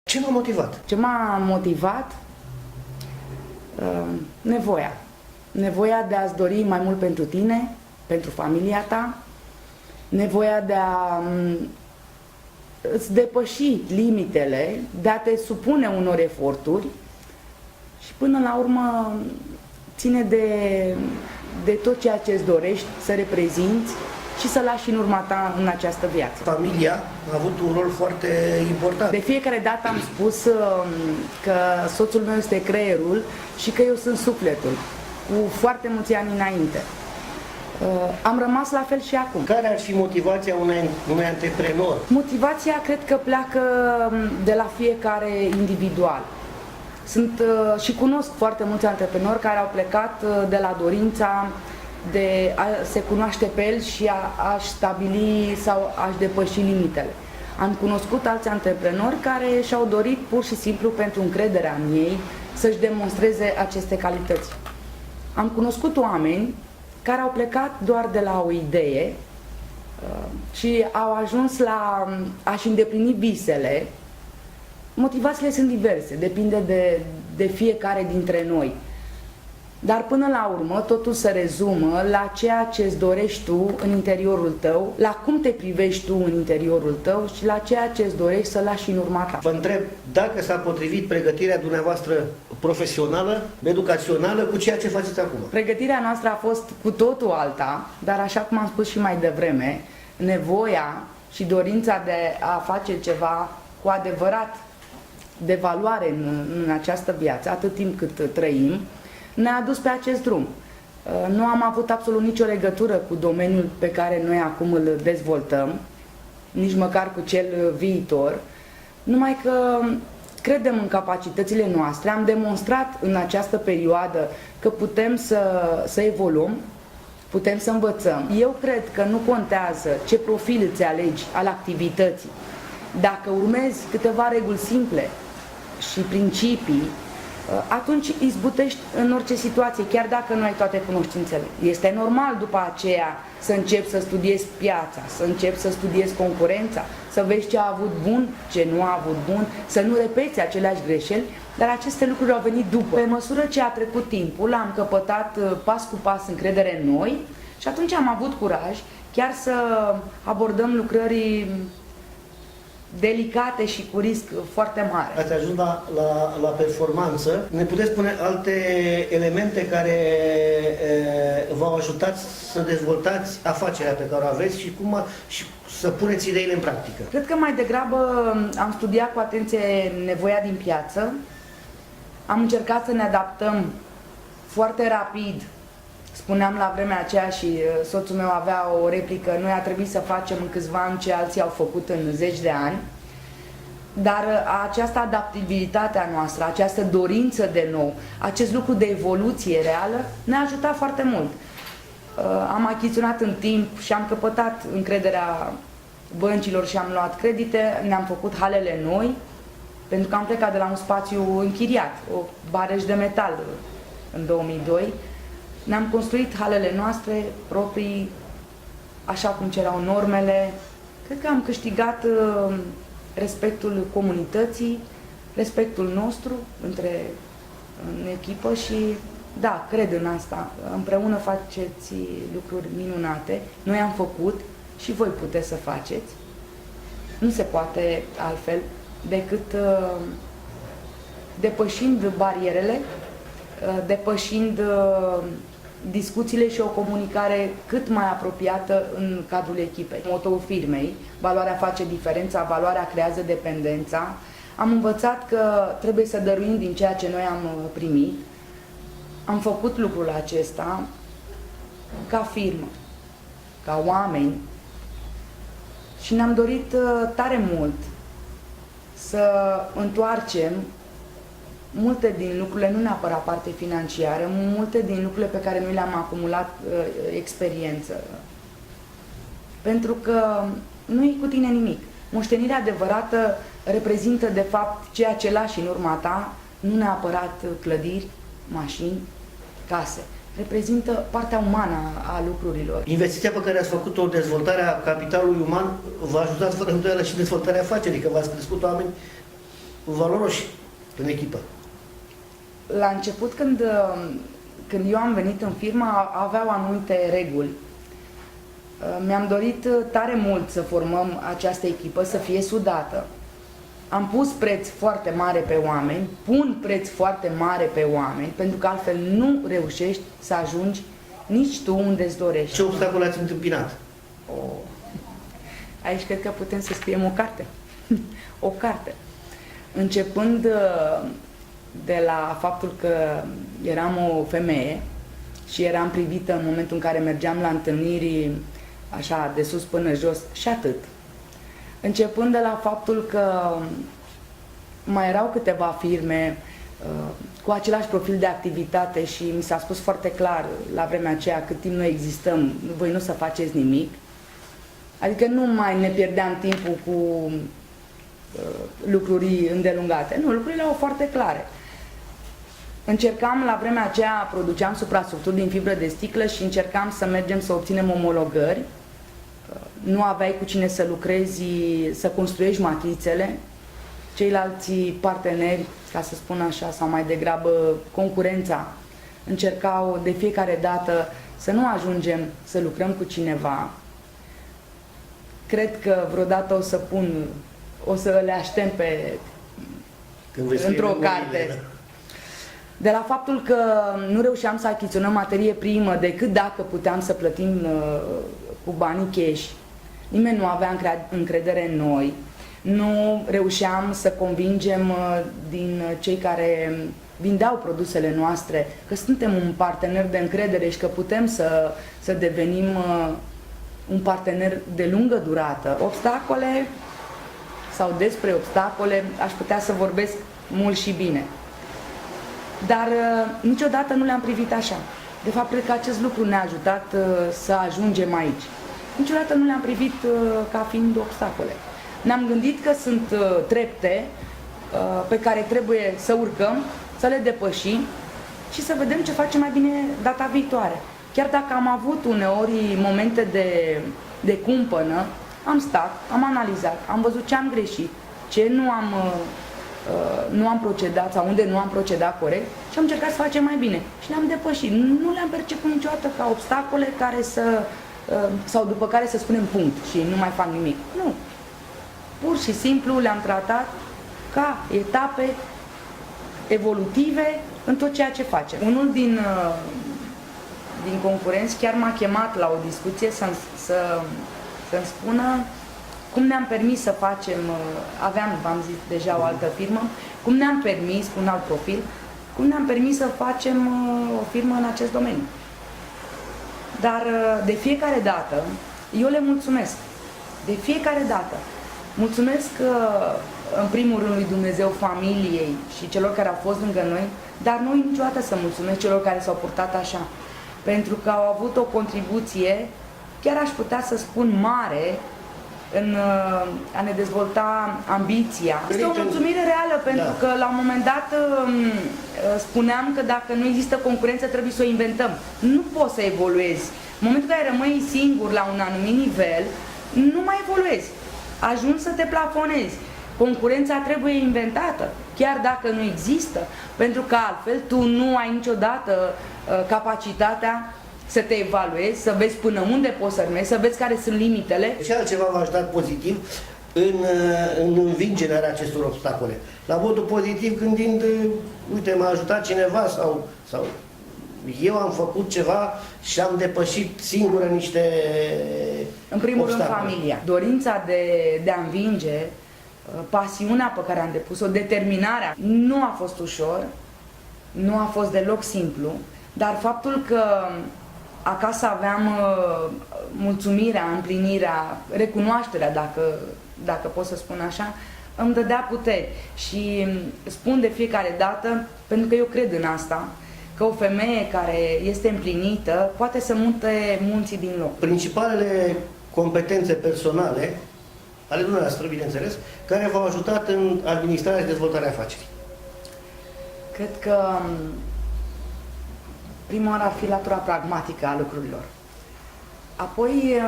Ce m-a motivat? Ce m-a motivat? Nevoia. Nevoia de a-ți dori mai mult pentru tine, pentru familia ta, nevoia de a îți depăși limitele, de a te supune unor eforturi și până la urmă ține de tot ceea ce îți dorești să reprezinți și să lași în urma ta în această viață. Familia a avut un rol foarte important. De fiecare dată am spus că soțul meu este creierul și că eu sunt sufletul, cu foarte mulți ani înainte. Am rămas la fel și acum. Care ar fi motivația unui antreprenor? Motivația cred că pleacă de la fiecare individual. Sunt și cunosc foarte mulți antreprenori care au plecat de la dorința de a se cunoaște pe el și a-și stabili sau a-și depăși limitele. Am cunoscut alți antreprenori care și-au dorit pur și simplu pentru încrederea în ei să-și demonstreze aceste calități. Am cunoscut oameni care au plecat doar de la o idee și au ajuns la a-și îndeplini visele. Motivațiile sunt diverse, depinde de fiecare dintre noi. Dar până la urmă, totul se rezumă la ceea ce îți dorești tu în interiorul tău, la cum te privești tu în interiorul tău și la ceea ce îți dorești să lași în urma ta. Vă întreb dacă s-a potrivit pregătirea dumneavoastră profesională, educațională, cu ceea ce faceți acum. Pregătirea noastră a fost cu totul alta, dar așa cum am spus și mai devreme, nevoia și dorința de a face ceva cu adevărat de valoare în această viață, atât timp cât trăim, ne-a dus pe acest drum. Nu am avut absolut nicio legătură cu domeniul pe care noi acum îl dezvoltăm, nici măcar cu cel viitor, numai că credem în capacitățile noastre, am demonstrat în această perioadă că putem să evoluăm, putem să învățăm. Eu cred că nu contează ce profil îți alegi al activității. Dacă urmezi câteva reguli simple și principii, atunci izbutești în orice situație, chiar dacă nu ai toate cunoștințele. Este normal după aceea să începi să studiezi piața, să începi să studiezi concurența, să vezi ce a avut bun, ce nu a avut bun, să nu repeți aceleași greșeli, dar aceste lucruri au venit după. Pe măsură ce a trecut timpul, am căpătat pas cu pas încredere în noi și atunci am avut curaj chiar să abordăm lucrări delicate și cu risc foarte mare. Ați ajuns la performanță. Ne puteți spune alte elemente care v-au ajutat să dezvoltați afacerea pe care o aveți și să puneți ideile în practică? Cred că mai degrabă am studiat cu atenție nevoia din piață, am încercat să ne adaptăm foarte rapid. Spuneam la vremea aceea și soțul meu avea o replică, noi a trebuit să facem în câțiva ani ce alții au făcut în 10 de ani, dar această adaptabilitate a noastră, această dorință de nou, acest lucru de evoluție reală ne-a ajutat foarte mult. Am achiziționat în timp și am căpătat încrederea băncilor și am luat credite, ne-am făcut halele noi, pentru că am plecat de la un spațiu închiriat, o Bareș de Metal în 2002, ne-am construit halele noastre proprii, așa cum cerau normele. Cred că am câștigat respectul comunității, respectul nostru în echipă și da, cred în asta. Împreună faceți lucruri minunate. Noi am făcut și voi puteți să faceți. Nu se poate altfel decât depășind barierele, depășind discuțiile și o comunicare cât mai apropiată în cadrul echipei. Motoul firmei, valoarea face diferența, valoarea creează dependența. Am învățat că trebuie să dăruim din ceea ce noi am primit. Am făcut lucrul acesta ca firmă, ca oameni și ne-am dorit tare mult să întoarcem multe din lucrurile, nu neapărat parte financiară, multe din lucrurile pe care noi le-am acumulat experiență. Pentru că nu e cu tine nimic. Moștenirea adevărată reprezintă, de fapt, ceea ce lași în urma ta, nu neapărat clădiri, mașini, case. Reprezintă partea umană a lucrurilor. Investiția pe care ați făcut-o, dezvoltarea capitalului uman, v-a ajutat fără îndoială și dezvoltarea afacerii, că v-ați crescut oameni valoroși în echipă. La început, când eu am venit în firmă, aveau anumite reguli. Mi-am dorit tare mult să formăm această echipă, să fie sudată. Am pus preț foarte mare pe oameni, pun preț foarte mare pe oameni, pentru că altfel nu reușești să ajungi nici tu unde îți dorești. Ce obstacole ați întâmpinat? Aici cred că putem să scriem o carte. O carte. Începând de la faptul că eram o femeie și eram privită în momentul în care mergeam la întâlniri așa de sus până jos și atât. Începând de la faptul că mai erau câteva firme cu același profil de activitate și mi s-a spus foarte clar la vremea aceea, cât timp noi existăm, voi nu să faceți nimic. Adică nu mai ne pierdeam timpul cu lucruri îndelungate. Nu, lucrurile erau foarte clare. Încercam, la vremea aceea, produceam suprastructuri din fibră de sticlă și încercam să mergem să obținem omologări. Nu aveai cu cine să lucrezi, să construiești matrițele. Ceilalți parteneri, ca să spun așa, sau mai degrabă concurența, încercau de fiecare dată să nu ajungem să lucrăm cu cineva. Cred că vreodată o să le aștem într-o carte. De la faptul că nu reușeam să achiziționăm materie primă decât dacă puteam să plătim cu banii cash, nimeni nu avea încredere în noi, nu reușeam să convingem din cei care vindeau produsele noastre că suntem un partener de încredere și că putem să devenim un partener de lungă durată. Obstacole sau despre obstacole aș putea să vorbesc mult și bine. Dar niciodată nu le-am privit așa. De fapt, cred că acest lucru ne-a ajutat să ajungem aici. Niciodată nu le-am privit ca fiind obstacole. Ne-am gândit că sunt trepte pe care trebuie să urcăm, să le depășim și să vedem ce facem mai bine data viitoare. Chiar dacă am avut uneori momente de cumpănă, am stat, am analizat, am văzut ce am greșit, ce nu am procedat sau unde nu am procedat corect și am încercat să facem mai bine. Și le-am depășit. Nu le-am perceput niciodată ca obstacole care sau după care să spunem punct și nu mai fac nimic. Nu. Pur și simplu le-am tratat ca etape evolutive în tot ceea ce facem. Unul din concurenți chiar m-a chemat la o discuție să-mi spună cum ne-am permis să facem, v-am zis deja o altă firmă, cum ne-am permis, cu un alt profil, cum ne-am permis să facem o firmă în acest domeniu. Dar de fiecare dată, eu le mulțumesc. De fiecare dată. Mulțumesc în primul rând lui Dumnezeu, familiei și celor care au fost lângă noi, dar nu niciodată să mulțumesc celor care s-au purtat așa. Pentru că au avut o contribuție, chiar aș putea să spun mare, în a ne dezvolta ambiția. Este o mulțumire reală, pentru că la un moment dat spuneam că dacă nu există concurență trebuie să o inventăm. Nu poți să evoluezi. În momentul în care rămâi singur la un anumit nivel, nu mai evoluezi. Ajungi să te plafonezi. Concurența trebuie inventată, chiar dacă nu există, pentru că altfel tu nu ai niciodată capacitatea să te evaluezi, să vezi până unde poți să mergi, să vezi care sunt limitele. Ce altceva v-aș da pozitiv în învingerea acestor obstacole? La modul pozitiv gândind, uite, m-a ajutat cineva sau eu am făcut ceva și am depășit singură niște În primul obstacole. rând familia. Dorința de a învinge, pasiunea pe care am depus-o, determinarea. Nu a fost ușor, nu a fost deloc simplu, dar faptul că acasă aveam mulțumirea, împlinirea, recunoașterea, dacă pot să spun așa, îmi dădea puteri. Și spun de fiecare dată, pentru că eu cred în asta, că o femeie care este împlinită poate să mute munții din loc. Principalele competențe personale ale dumneavoastră, bineînțeles, care v-au ajutat în administrarea și dezvoltarea afacerii. Cred că prima oară ar fi latura pragmatică a lucrurilor. Apoi,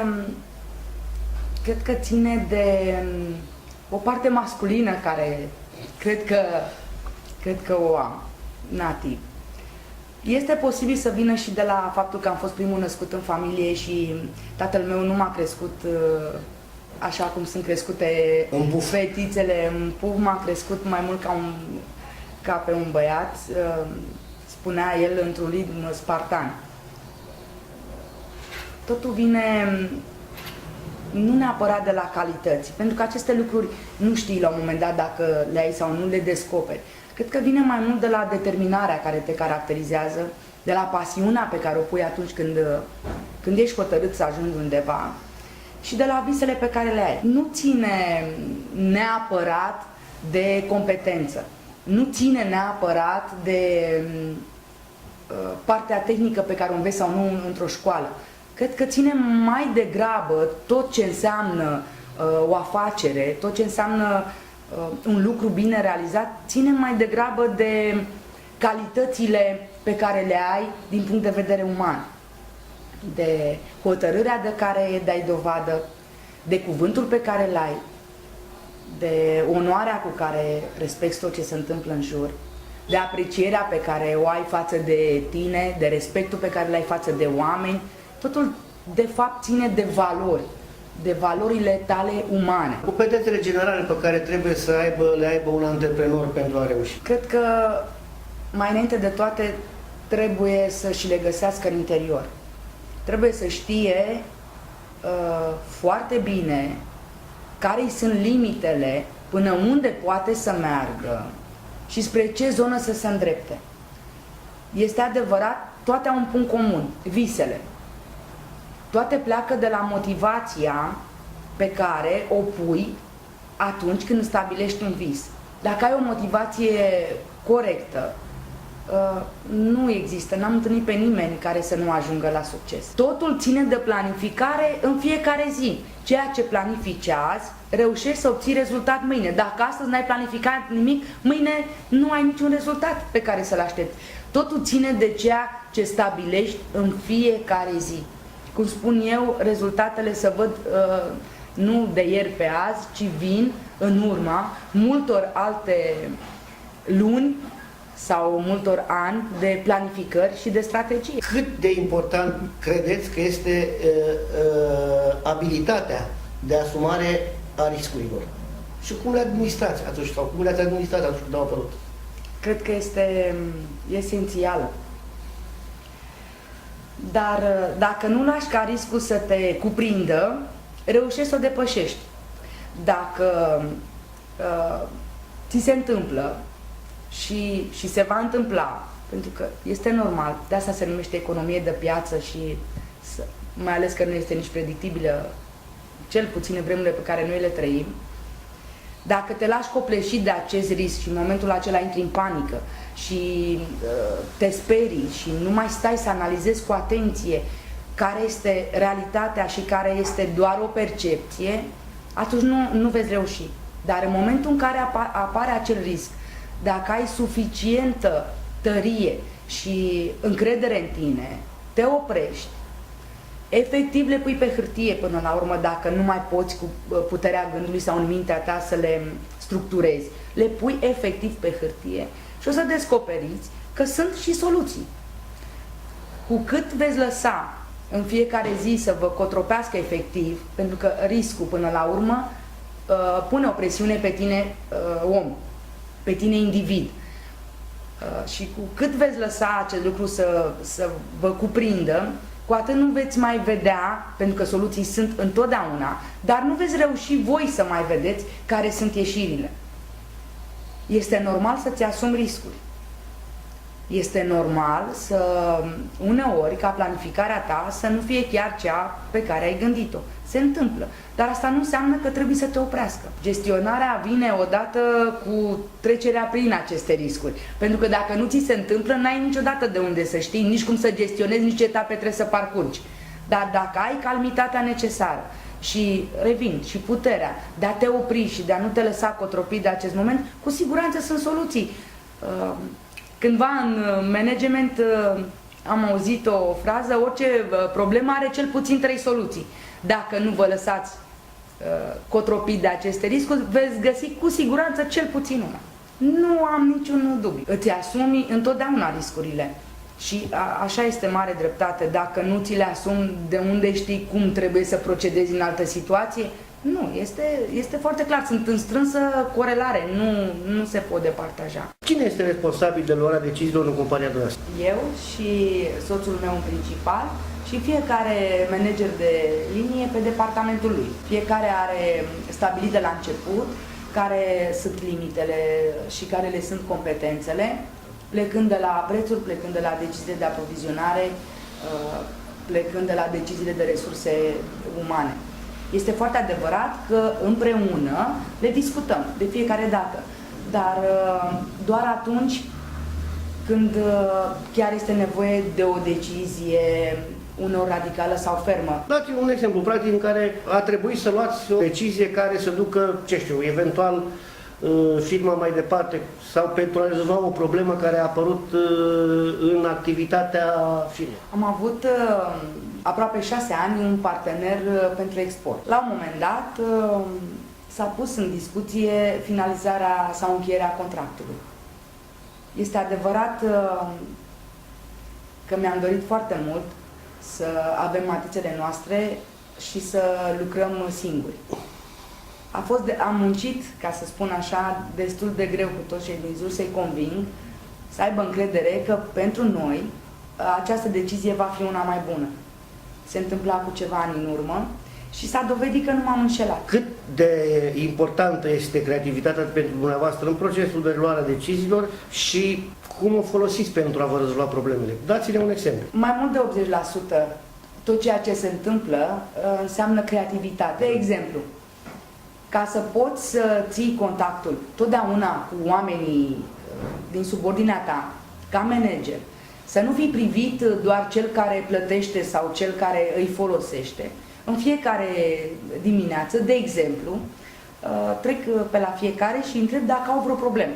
cred că ține de o parte masculină care Cred că o am, nativ. Este posibil să vină și de la faptul că am fost primul născut în familie și tatăl meu nu m-a crescut așa cum sunt crescute fetițele în puf, m-a crescut mai mult ca pe un băiat, spunea el într-un ritm spartan. Totul vine nu neapărat de la calități, pentru că aceste lucruri nu știi la un moment dat dacă le ai sau nu le descoperi. Cred că vine mai mult de la determinarea care te caracterizează, de la pasiunea pe care o pui atunci când ești hotărât să ajungi undeva și de la visele pe care le ai. Nu ține neapărat de competență, nu ține neapărat de partea tehnică pe care o înveți sau nu într-o școală. Cred că ține mai degrabă tot ce înseamnă o afacere, tot ce înseamnă un lucru bine realizat, ține mai degrabă de calitățile pe care le ai din punct de vedere uman, de hotărârea de care dai dovadă, de cuvântul pe care îl ai, de onoarea cu care respecti tot ce se întâmplă în jur, de aprecierea pe care o ai față de tine, de respectul pe care l-ai față de oameni. Totul, de fapt, ține de valori, de valorile tale umane. Competențele generale pe care trebuie să le aibă un antreprenor pentru a reuși. Cred că, mai înainte de toate, trebuie să și le găsească în interior. Trebuie să știe foarte bine care îi sunt limitele, până unde poate să meargă și spre ce zonă să se îndrepte. Este adevărat, toate au un punct comun, visele. Toate pleacă de la motivația pe care o pui atunci când stabilești un vis. Dacă ai o motivație corectă, nu există, n-am întâlnit pe nimeni care să nu ajungă la succes. Totul ține de planificare în fiecare zi. Ceea ce planifici azi, reușești să obții rezultat mâine. Dacă astăzi n-ai planificat nimic, mâine nu ai niciun rezultat pe care să-l aștepți. Totul ține de ceea ce stabilești în fiecare zi. Cum spun eu, rezultatele se văd nu de ieri pe azi, ci vin în urma multor alte luni sau multor ani de planificări și de strategie. Cât de important credeți că este abilitatea de asumare a riscurilor? Și cum le administrați atunci, sau cum le-ați administrat atunci când au apărut? Cred că este esențială. Dar dacă nu lași ca riscul să te cuprindă, reușești să o depășești. Dacă ți se întâmplă și se va întâmpla, pentru că este normal, de asta se numește economie de piață și mai ales că nu este nici predictibilă, cel puțin în vremurile pe care noi le trăim, dacă te lași copleșit de acest risc și în momentul acela intri în panică și te sperii și nu mai stai să analizezi cu atenție care este realitatea și care este doar o percepție, atunci nu veți reuși. Dar în momentul în care apare acel risc, dacă ai suficientă tărie și încredere în tine, te oprești, efectiv le pui pe hârtie până la urmă, dacă nu mai poți cu puterea gândului sau în mintea ta să le structurezi. Le pui efectiv pe hârtie și o să descoperiți că sunt și soluții. Cu cât veți lăsa în fiecare zi să vă cotropească efectiv, pentru că riscul până la urmă pune o presiune pe tine om, pe tine individ. Și cu cât veți lăsa acest lucru să vă cuprindă, cu atât nu veți mai vedea, pentru că soluții sunt întotdeauna, dar nu veți reuși voi să mai vedeți care sunt ieșirile. Este normal să-ți asumi riscuri. Este normal să, uneori, ca planificarea ta să nu fie chiar cea pe care ai gândit-o. Se întâmplă, dar asta nu înseamnă că trebuie să te oprească. Gestionarea vine odată cu trecerea prin aceste riscuri. Pentru că dacă nu ți se întâmplă, n-ai niciodată de unde să știi, nici cum să gestionezi, nici ce etape trebuie să parcurgi. Dar dacă ai calmitatea necesară și, revin, și puterea de a te opri și de a nu te lăsa cotropit de acest moment, cu siguranță sunt soluții. Cândva în management am auzit o frază: orice problemă are cel puțin 3 soluții. Dacă nu vă lăsați cotropit de aceste riscuri, veți găsi cu siguranță cel puțin una. nu am niciun dubiu. Îți asumi întotdeauna riscurile. Și așa este mare dreptate. Dacă nu ți le asumi, de unde știi cum trebuie să procedezi în altă situație? Nu, este foarte clar. Sunt în strânsă corelare. Nu se pot departaja. Cine este responsabil de luarea deciziilor în compania dumneavoastră? Eu și soțul meu în principal și fiecare manager de linie pe departamentul lui. Fiecare are stabilit de la început care sunt limitele și care le sunt competențele, plecând de la prețuri, plecând de la deciziile de aprovizionare, plecând de la deciziile de resurse umane. Este foarte adevărat că împreună le discutăm de fiecare dată, dar doar atunci când chiar este nevoie de o decizie uneori radicală sau fermă. Dați un exemplu practic în care a trebuit să luați o decizie care să ducă, ce știu, eventual firma mai departe sau pentru a rezolva o problemă care a apărut în activitatea firmei. Am avut aproape 6 ani un partener pentru export. La un moment dat s-a pus în discuție finalizarea sau încheierea contractului. Este adevărat că mi-am dorit foarte mult să avem matițele noastre și să lucrăm singuri. Am muncit, ca să spun așa, destul de greu cu toți cei din jur să-i conving să aibă încredere că pentru noi această decizie va fi una mai bună. Se întâmpla cu ceva ani în urmă și s-a dovedit că nu m-am înșelat. Cât de importantă este creativitatea pentru dumneavoastră în procesul de luare a deciziilor și cum o folosiți pentru a vă rezolva problemele? Dați-ne un exemplu. Mai mult de 80% tot ceea ce se întâmplă înseamnă creativitate. De exemplu, ca să poți să ții contactul totdeauna cu oamenii din subordinea ta, ca manager, să nu fii privit doar cel care plătește sau cel care îi folosește. În fiecare dimineață, de exemplu, trec pe la fiecare și întreb dacă au vreo problemă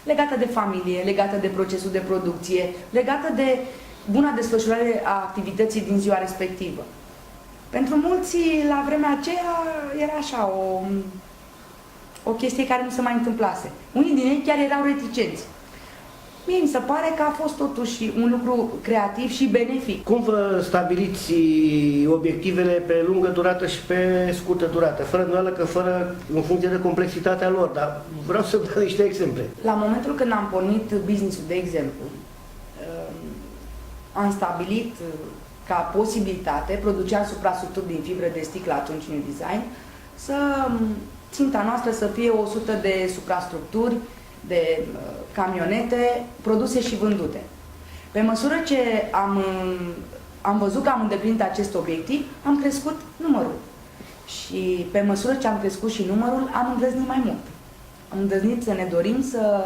legată de familie, legată de procesul de producție, legată de buna desfășurare a activității din ziua respectivă. Pentru mulți, la vremea aceea, era așa, o chestie care nu se mai întâmplase. Unii din ei chiar erau reticenți. Mie mi se pare că a fost totuși un lucru creativ și benefic. Cum vă stabiliți obiectivele pe lungă durată și pe scurtă durată? Fără îndoială că în funcție de complexitatea lor, dar vreau să dau niște exemple. La momentul când am pornit business-ul, de exemplu, am stabilit ca posibilitate, producea suprastructuri din fibră de sticlă, atunci New Design, să ținta noastră să fie 100 de suprastructuri de camionete produse și vândute. Pe măsură ce am văzut că am îndeplinit acest obiectiv, am crescut numărul. Și pe măsură ce am crescut și numărul, am îndrăznit mai mult. Am îndrăznit să ne dorim să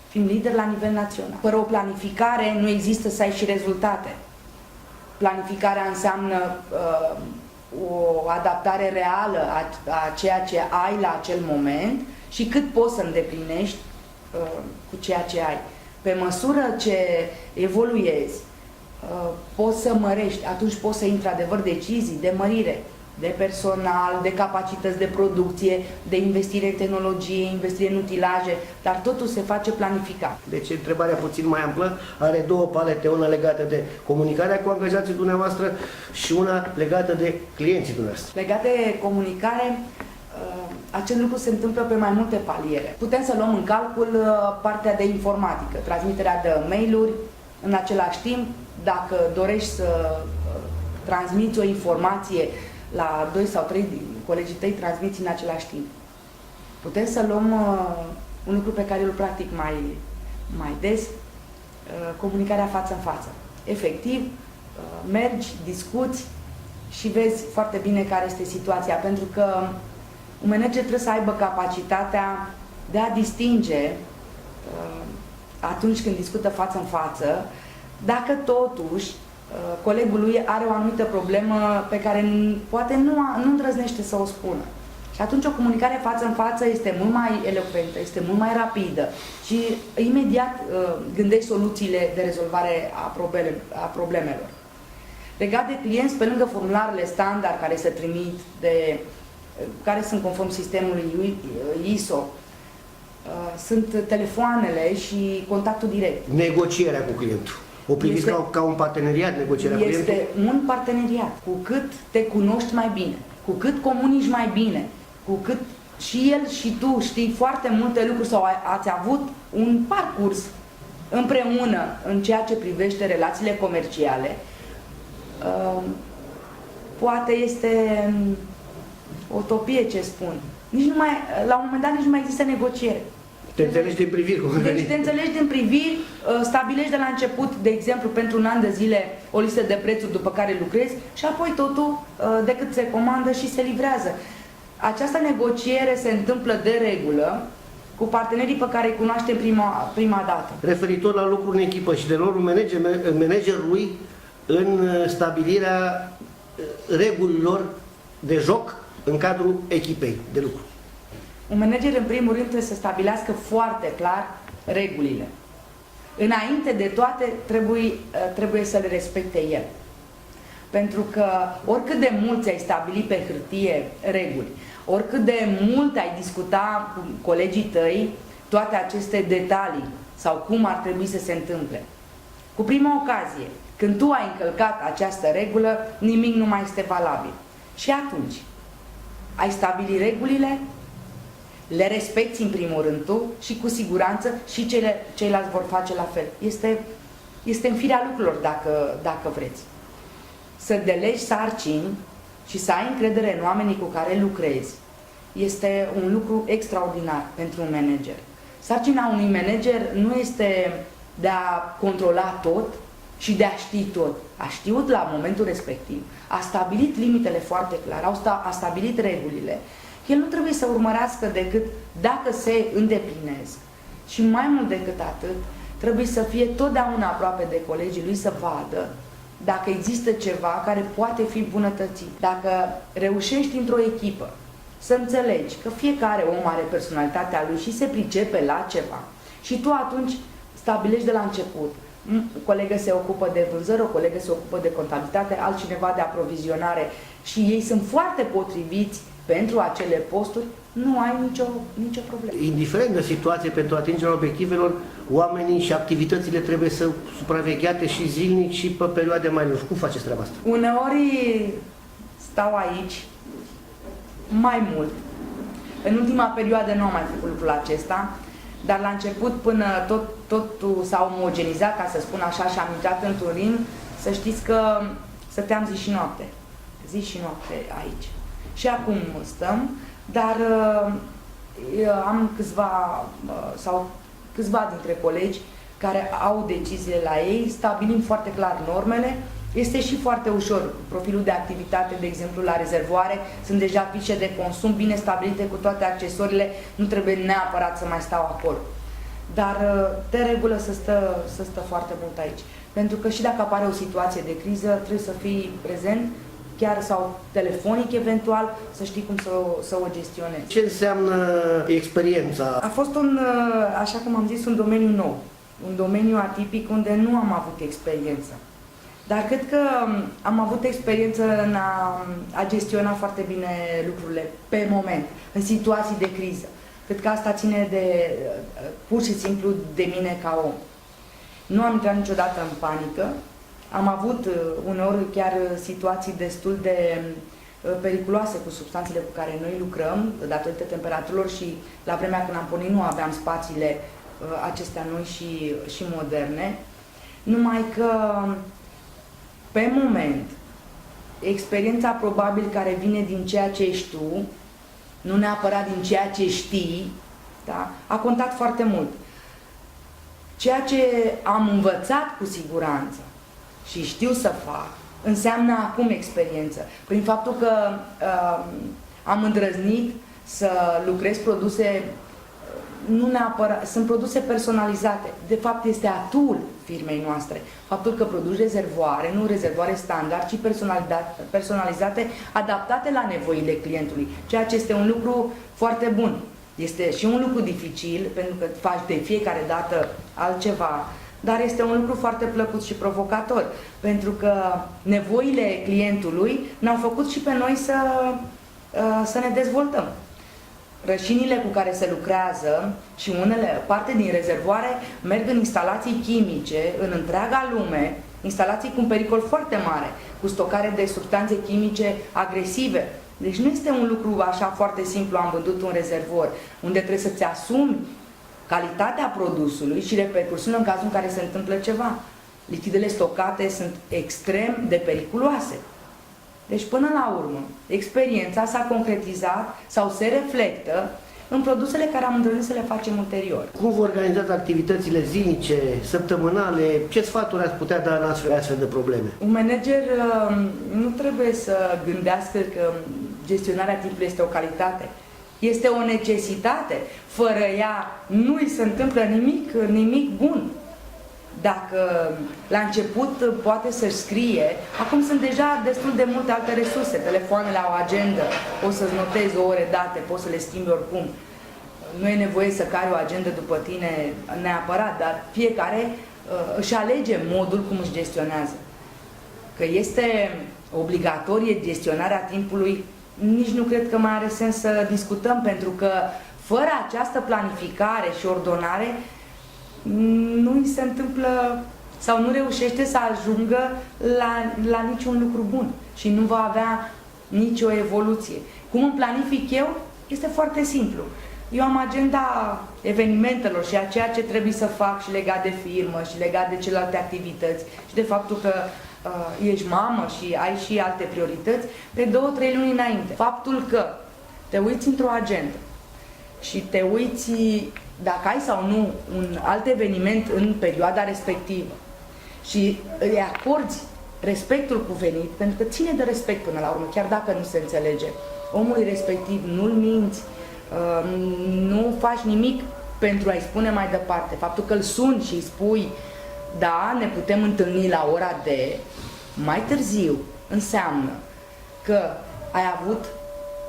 fim lideri la nivel național. Fără o planificare nu există să ai și rezultate. Planificarea înseamnă o adaptare reală a ceea ce ai la acel moment și cât poți să îndeplinești cu ceea ce ai. Pe măsură ce evoluezi, poți să mărești, atunci poți să iei într-adevăr decizii de mărire, de personal, de capacități de producție, de investire în tehnologie, investire în utilaje, dar totul se face planificat. Deci întrebarea puțin mai amplă are două palete, una legată de comunicarea cu angajații dumneavoastră și una legată de clienții dumneavoastră. Legat de comunicare, acest lucru se întâmplă pe mai multe paliere. Putem să luăm în calcul partea de informatică, transmiterea de mail-uri, în același timp, dacă dorești să transmiți o informație la 2 sau 3 colegii tăi, transmiți în același timp. Putem să luăm un lucru pe care îl practic mai des, comunicarea față în față. Efectiv, mergi, discuți și vezi foarte bine care este situația, pentru că un manager trebuie să aibă capacitatea de a distinge atunci când discută față în față, dacă totuși colegul lui are o anumită problemă pe care poate nu îndrăznește să o spună. Și atunci o comunicare față în față este mult mai elocventă, este mult mai rapidă și imediat gândești soluțiile de rezolvare a problemelor. Legat de clienți, pe lângă formularele standard care se trimit, care sunt conform sistemului ISO, sunt telefoanele și contactul direct. Negocierea cu clientul. O priviți ca un parteneriat, negocierea cu clientul? Este un parteneriat. Cu cât te cunoști mai bine, cu cât comunici mai bine, cu cât și el și tu știi foarte multe lucruri sau ați avut un parcurs împreună în ceea ce privește relațiile comerciale, poate este utopie ce spun. La un moment dat nici nu mai există negociere. Te înțelegi din priviri. Deci te înțelegi din priviri, stabilești de la început, de exemplu, pentru un an de zile o listă de prețuri după care lucrezi și apoi totul decât se comandă și se livrează. Această negociere se întâmplă de regulă cu partenerii pe care îi cunoaștem prima dată. Referitor la lucrul în echipă și de rolul managerului în stabilirea regulilor de joc în cadrul echipei de lucru. Un manager, în primul rând, trebuie să stabilească foarte clar regulile. Înainte de toate, trebuie să le respecte el. Pentru că oricât de mult ți-ai stabilit pe hârtie reguli, oricât de mult ai discuta cu colegii tăi toate aceste detalii sau cum ar trebui să se întâmple, cu prima ocazie, când tu ai încălcat această regulă, nimic nu mai este valabil. Și atunci, ai stabilit regulile, le respecti în primul rând tu și cu siguranță și ceilalți vor face la fel. Este în firea lucrurilor dacă vreți. Să delegi sarcini și să ai încredere în oamenii cu care lucrezi este un lucru extraordinar pentru un manager. Sarcina unui manager nu este de a controla tot și de a ști tot. A știut la momentul respectiv, a stabilit limitele foarte clar, a stabilit regulile. El nu trebuie să urmărească decât dacă se îndeplinesc. Și mai mult decât atât, trebuie să fie totdeauna aproape de colegii lui să vadă dacă există ceva care poate fi îmbunătățit. Dacă reușești într-o echipă să înțelegi că fiecare om are personalitatea lui și se pricepe la ceva și tu atunci stabilești de la început. O colegă se ocupă de vânzări, o colegă se ocupă de contabilitate, altcineva de aprovizionare și ei sunt foarte potriviți pentru acele posturi, nu ai nicio problemă. Indiferent de situație, pentru atingerea obiectivelor, oamenii și activitățile trebuie să supravegheate și zilnic și pe perioade mai lungi. Cum faceți treaba asta? Uneori stau aici mai mult. În ultima perioadă nu am mai făcut lucrul acesta, dar la început, până totul s-a omogenizat, ca să spun așa, și am intrat într-un ritm, să știți că stăteam zi și noapte. Zi și noapte aici. Și acum stăm, dar am câțiva dintre colegi care au deciziile la ei, stabilim foarte clar normele. Este și foarte ușor. Profilul de activitate, de exemplu, la rezervoare, sunt deja fișe de consum bine stabilite cu toate accesoriile, nu trebuie neapărat să mai stau acolo. Dar de regulă să stă foarte mult aici. Pentru că și dacă apare o situație de criză, trebuie să fii prezent, chiar sau telefonic eventual, să știi cum să o gestionezi. Ce înseamnă experiența? A fost așa cum am zis, un domeniu nou, un domeniu atipic unde nu am avut experiență. Dar cred că am avut experiență în a gestiona foarte bine lucrurile pe moment, în situații de criză. Cred că asta ține pur și simplu de mine ca om. Nu am intrat niciodată în panică. Am avut uneori chiar situații destul de periculoase cu substanțele cu care noi lucrăm, datorită temperaturilor și la vremea când am pornit nu aveam spațiile acestea noi și moderne. Numai că pe moment, experiența probabil care vine din ceea ce ești tu, nu neapărat din ceea ce știi, da, a contat foarte mult. Ceea ce am învățat cu siguranță și știu să fac, înseamnă acum experiență. Prin faptul că am îndrăznit să lucrez produse, nu neapărat, sunt produse personalizate. De fapt, este atul firmei noastre. Faptul că produci rezervoare, nu rezervoare standard, ci personalizate, adaptate la nevoile clientului. Ceea ce este un lucru foarte bun. Este și un lucru dificil, pentru că faci de fiecare dată altceva, dar este un lucru foarte plăcut și provocator, pentru că nevoile clientului ne-au făcut și pe noi să ne dezvoltăm. rășinile cu care se lucrează și parte din rezervoare merg în instalații chimice în întreaga lume, instalații cu un pericol foarte mare, cu stocare de substanțe chimice agresive. Deci nu este un lucru așa foarte simplu, am vândut un rezervor, unde trebuie să-ți asumi calitatea produsului și repercursiunile în cazul în care se întâmplă ceva. Lichidele stocate sunt extrem de periculoase. Deci, până la urmă, experiența s-a concretizat sau se reflectă în produsele care am îndrăznit să le facem ulterior. Cum vă organizați activitățile zilnice, săptămânale? Ce sfaturi ați putea da în astfel de probleme? Un manager nu trebuie să gândească că gestionarea timpului este o calitate. Este o necesitate. Fără ea nu îi se întâmplă nimic bun. Dacă la început poate să scrie, acum sunt deja destul de multe alte resurse, telefoanele au agenda, poți să-ți notezi ore date, poți să le schimbi oricum. Nu e nevoie să cari o agenda după tine neapărat, dar fiecare își alege modul cum își gestionează. Că este obligatorie gestionarea timpului, nici nu cred că mai are sens să discutăm, pentru că fără această planificare și ordonare, nu îi se întâmplă sau nu reușește să ajungă la niciun lucru bun și nu va avea nicio evoluție. Cum îmi planific eu? Este foarte simplu. Eu am agenda evenimentelor și a ceea ce trebuie să fac și legat de firmă și legat de celelalte activități și de faptul că ești mamă și ai și alte priorități pe 2-3 luni înainte. Faptul că te uiți într-o agenda și te uiți dacă ai sau nu un alt eveniment în perioada respectivă și îi acordi respectul cuvenit, pentru că ține de respect până la urmă, chiar dacă nu se înțelege. Omului respectiv nu-l minți, nu faci nimic pentru a-i spune mai departe. Faptul că îl suni și îi spui, da, ne putem întâlni la ora de mai târziu, înseamnă că ai avut,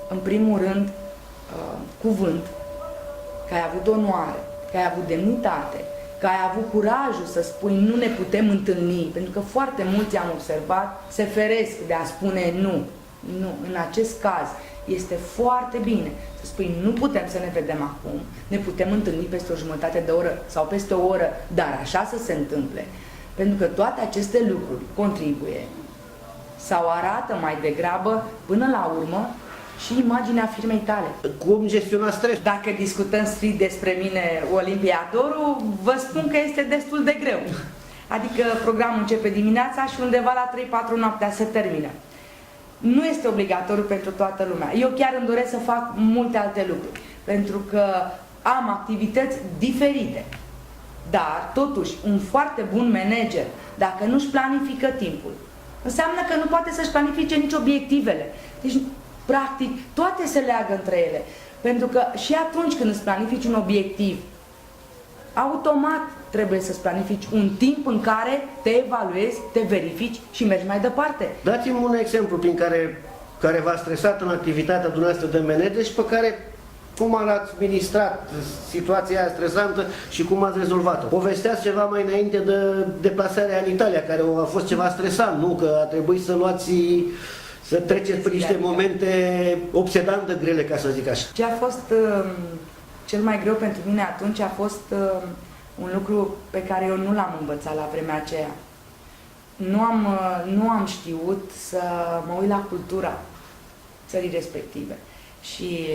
în primul rând, cuvânt, că ai avut onoare, că ai avut demnitate, că ai avut curajul să spui nu ne putem întâlni, pentru că foarte mulți am observat se feresc de a spune nu. Nu, în acest caz este foarte bine să spui nu putem să ne vedem acum, ne putem întâlni peste o jumătate de oră sau peste o oră, dar așa să se întâmple, pentru că toate aceste lucruri contribuie sau arată mai degrabă până la urmă și imaginea firmei tale. Cum gestiona stresul? Dacă discutăm strict despre mine, Olimpiadorul, vă spun că este destul de greu. Adică programul începe dimineața și undeva la 3-4 noaptea se termină. Nu este obligatoriu pentru toată lumea. Eu chiar îmi doresc să fac multe alte lucruri, pentru că am activități diferite. Dar, totuși, un foarte bun manager, dacă nu-și planifică timpul, înseamnă că nu poate să-și planifice nici obiectivele. Deci, practic, toate se leagă între ele. Pentru că și atunci când îți planifici un obiectiv, automat trebuie să-ți planifici un timp în care te evaluezi, te verifici și mergi mai departe. Dați-mi un exemplu prin care v-a stresat în activitatea dumneavoastră de manager și pe care cum ați administrat situația aia stresantă și cum ați rezolvat-o. Povesteați ceva mai înainte de deplasarea în Italia, care a fost ceva stresant, nu? Că a trebuit să treceți prin niște momente obsedant de grele, ca să zic așa. Ce a fost cel mai greu pentru mine atunci a fost un lucru pe care eu nu l-am învățat la vremea aceea. Nu am știut să mă uit la cultura țării respective. Și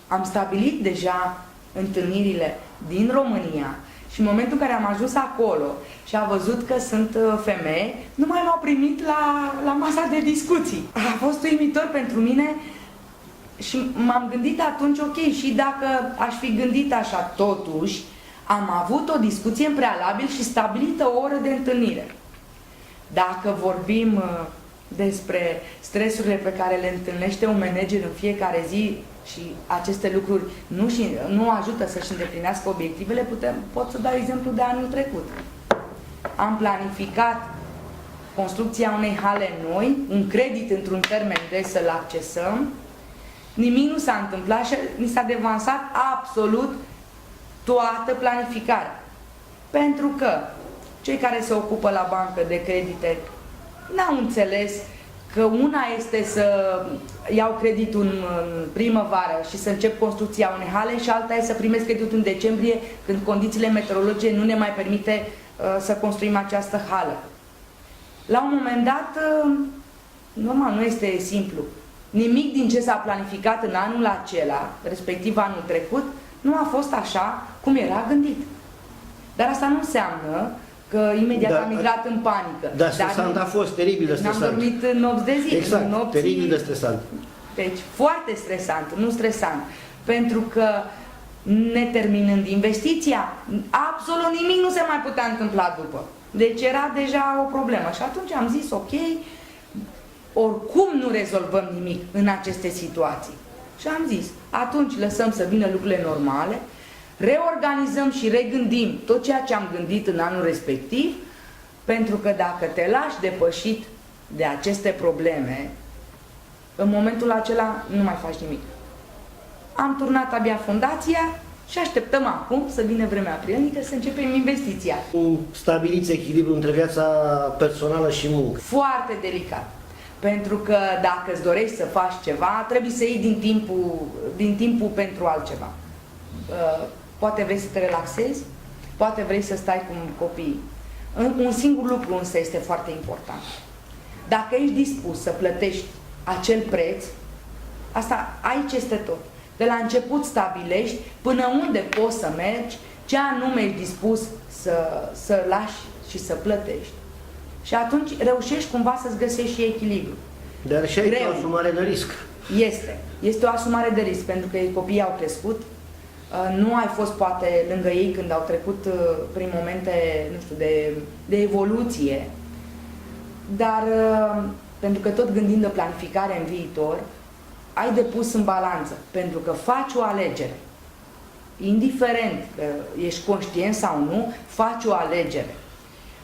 am stabilit deja întâlnirile din România și în momentul în care am ajuns acolo și a văzut că sunt femei, nu mai m-au primit la masa de discuții. A fost uimitor pentru mine și m-am gândit atunci, ok, și dacă aș fi gândit așa, totuși, am avut o discuție în prealabil și stabilită o oră de întâlnire. Dacă vorbim despre stresurile pe care le întâlnește un manager în fiecare zi și aceste lucruri nu ajută să-și îndeplinească obiectivele, pot să dau exemplu de anul trecut. Am planificat construcția unei hale noi, un credit într-un termen de să-l accesăm, nimic nu s-a întâmplat și ni s-a devansat absolut toată planificarea. Pentru că cei care se ocupă la bancă de credite n-au înțeles că una este să iau creditul în primăvară și să încep construcția unei hale și alta este să primesc creditul în decembrie, când condițiile meteorologice nu ne mai permite să construim această hală. La un moment dat, normal, nu este simplu. Nimic din ce s-a planificat în anul acela, respectiv anul trecut, nu a fost așa cum era gândit. Dar asta nu înseamnă că imediat am migrat în panică. Dar stresant a fost, teribil de stresant. N-am dormit în nopți de zi. Exact, nopți, teribil de stresant. Deci, foarte stresant, nu stresant. Pentru că, neterminând investiția, absolut nimic nu se mai putea întâmpla după. Deci era deja o problemă. Și atunci am zis, ok, oricum nu rezolvăm nimic în aceste situații. Și am zis, atunci lăsăm să vină lucrurile normale, reorganizăm și regândim tot ceea ce am gândit în anul respectiv, pentru că dacă te lași depășit de aceste probleme, în momentul acela nu mai faci nimic. Am turnat abia fundația și așteptăm acum să vină vremea prielnică să începem investiția. Cum stabiliți echilibru între viața personală și muncă? Foarte delicat. Pentru că dacă îți dorești să faci ceva, trebuie să iei din timpul pentru altceva. Poate vrei să te relaxezi, poate vrei să stai cu copiii. Un singur lucru însă este foarte important. Dacă ești dispus să plătești acel preț, asta aici este tot. De la început stabilești până unde poți să mergi, ce anume ești dispus să lași și să plătești. Și atunci reușești cumva să-ți găsești și echilibru. Dar și aici e o asumare de risc. Este o asumare de risc, pentru că copiii au crescut, nu ai fost poate lângă ei când au trecut prin momente, nu știu, de evoluție, dar pentru că tot gândind de planificare în viitor, ai de pus în balanță, pentru că faci o alegere. Indiferent că ești conștient sau nu, faci o alegere.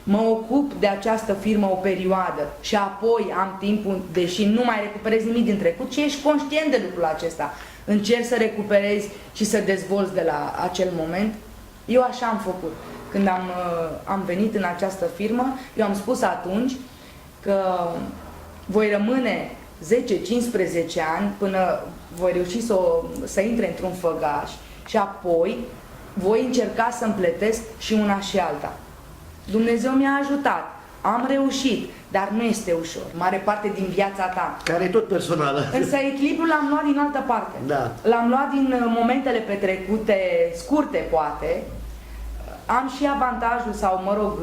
Mă ocup de această firmă o perioadă și apoi am timpul, deși nu mai recuperez nimic din trecut, și ești conștient de lucrul acesta. Încerci să recuperezi și să dezvolți de la acel moment. Eu așa am făcut. Când am venit în această firmă, eu am spus atunci că voi rămâne 10-15 ani până voi reuși să intre într-un făgaș și apoi voi încerca să împletesc și una și alta. Dumnezeu mi-a ajutat, am reușit, dar nu este ușor. Mare parte din viața ta. Care e tot personală. Însă echilibrul l-am luat din altă parte. Da. L-am luat din momentele petrecute, scurte poate. Am și avantajul, sau mă rog,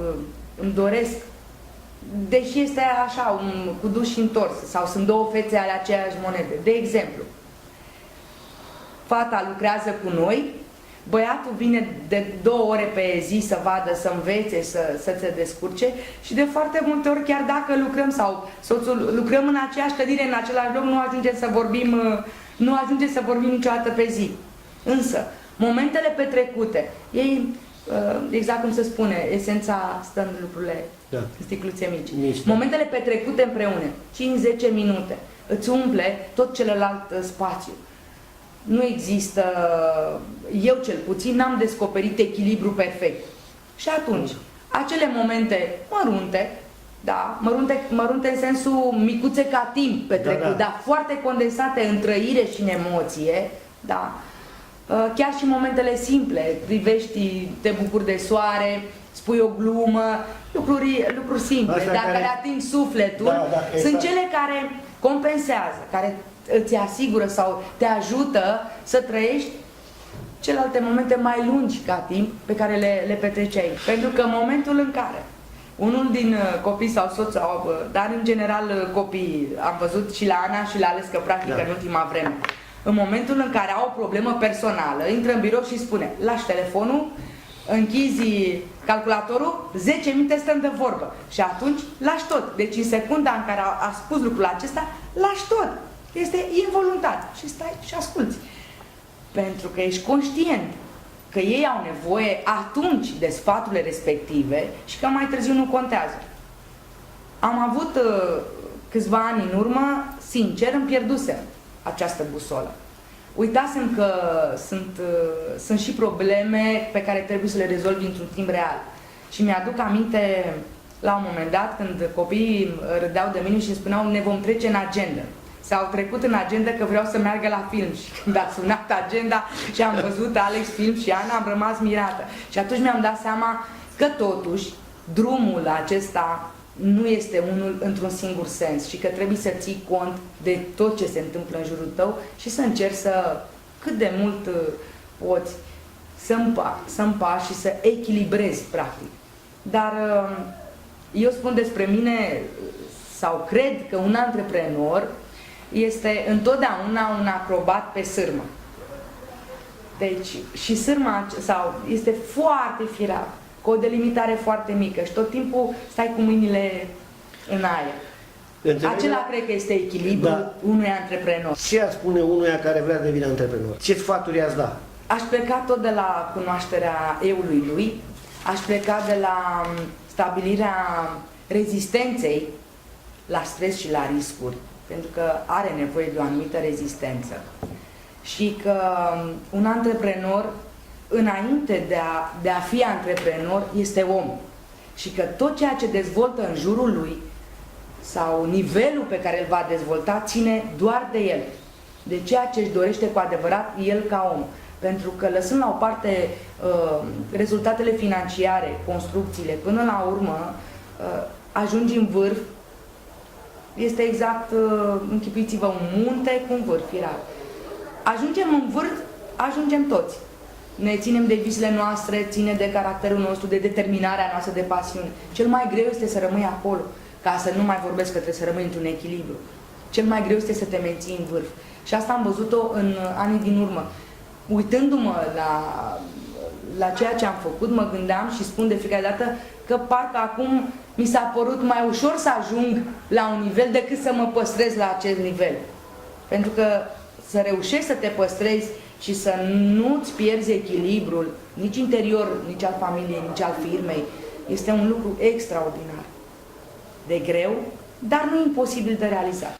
îmi doresc, deși este așa, cu dus și întors, sau sunt două fețe ale aceeași monede. De exemplu, fata lucrează cu noi, băiatul vine de 2 ore pe zi să vadă, să învețe, să se descurce, și de foarte multe ori, chiar dacă lucrăm sau soțul lucrăm în aceeași clădire, în același loc, nu ajungem să vorbim niciodată pe zi. Însă, momentele petrecute, ei, exact cum se spune, esența stă în lucrurile, în sticluțe mici. Momentele petrecute împreună, 5-10 minute, îți umple tot celălalt spațiu. Nu există, eu cel puțin n-am descoperit echilibru perfect. Și atunci, acele momente mărunte, da, mărunte în sensul micuțe ca timp petrecut, dar foarte condensate în trăire și în emoție, da, chiar și momentele simple, privești, te bucuri de soare, spui o glumă, lucruri simple, dar care ating sufletul, sunt cele care compensează, care îți asigură sau te ajută să trăiești celelalte momente mai lungi ca timp pe care le petreci aici. Pentru că în momentul în care unul din copii sau soț, dar în general copii, am văzut și la Ana și la Ales că practică în ultima vreme, în momentul în care au o problemă personală, intră în birou și spune, lași telefonul, închizi calculatorul, 10 minute stăm de vorbă. Și atunci lași tot. Deci în secunda în care a spus lucrul acesta, lași tot. Este involuntar. Și stai și asculți. Pentru că ești conștient că ei au nevoie atunci de sfaturile respective și că mai târziu nu contează. Am avut câțiva ani în urmă, sincer, îmi pierdusem această busolă. Uitasem că sunt și probleme pe care trebuie să le rezolvi într-un timp real. Și mi-aduc aminte la un moment dat, când copiii râdeau de mine și îmi spuneau ne vom trece în agenda. S-au trecut în agenda că vreau să meargă la film și când a sunat agenda și am văzut Alex film și Ana, am rămas mirată. Și atunci mi-am dat seama că totuși drumul acesta nu este unul într-un singur sens și că trebuie să ții cont de tot ce se întâmplă în jurul tău și să încerci să, cât de mult poți, să împaci și să echilibrezi, practic. Dar eu spun despre mine, sau cred că un antreprenor este întotdeauna un acrobat pe sârmă. Deci, și sârma sau este foarte firavă, cu o delimitare foarte mică și tot timpul stai cu mâinile în aer. Acela cred că este echilibrul unui antreprenor. Ce ar spune unuia care vrea să devină antreprenor? Ce sfaturi i-ați da? Aș pleca tot de la cunoașterea eului lui, aș pleca de la stabilirea rezistenței la stres și la riscuri, pentru că are nevoie de o anumită rezistență. Și că un antreprenor, înainte de a fi antreprenor, este om. Și că tot ceea ce dezvoltă în jurul lui, sau nivelul pe care îl va dezvolta, ține doar de el. De ceea ce își dorește cu adevărat el ca om. Pentru că lăsând la o parte rezultatele financiare, construcțiile, până la urmă ajungi în vârf, este exact, închipuiți-vă, un munte cu un vârf firar. Ajungem în vârf, ajungem toți. Ne ținem de visele noastre, ține de caracterul nostru, de determinarea noastră, de pasiune. Cel mai greu este să rămâi acolo, ca să nu mai vorbesc că trebuie să rămâi într-un echilibru. Cel mai greu este să te menții în vârf. Și asta am văzut-o în anii din urmă. Uitându-mă la ceea ce am făcut, mă gândeam și spun de fiecare dată că parcă acum mi s-a părut mai ușor să ajung la un nivel decât să mă păstrez la acest nivel. Pentru că să reușești să te păstrezi și să nu-ți pierzi echilibrul, nici interior, nici al familiei, nici al firmei, este un lucru extraordinar. De greu, dar nu imposibil de realizat.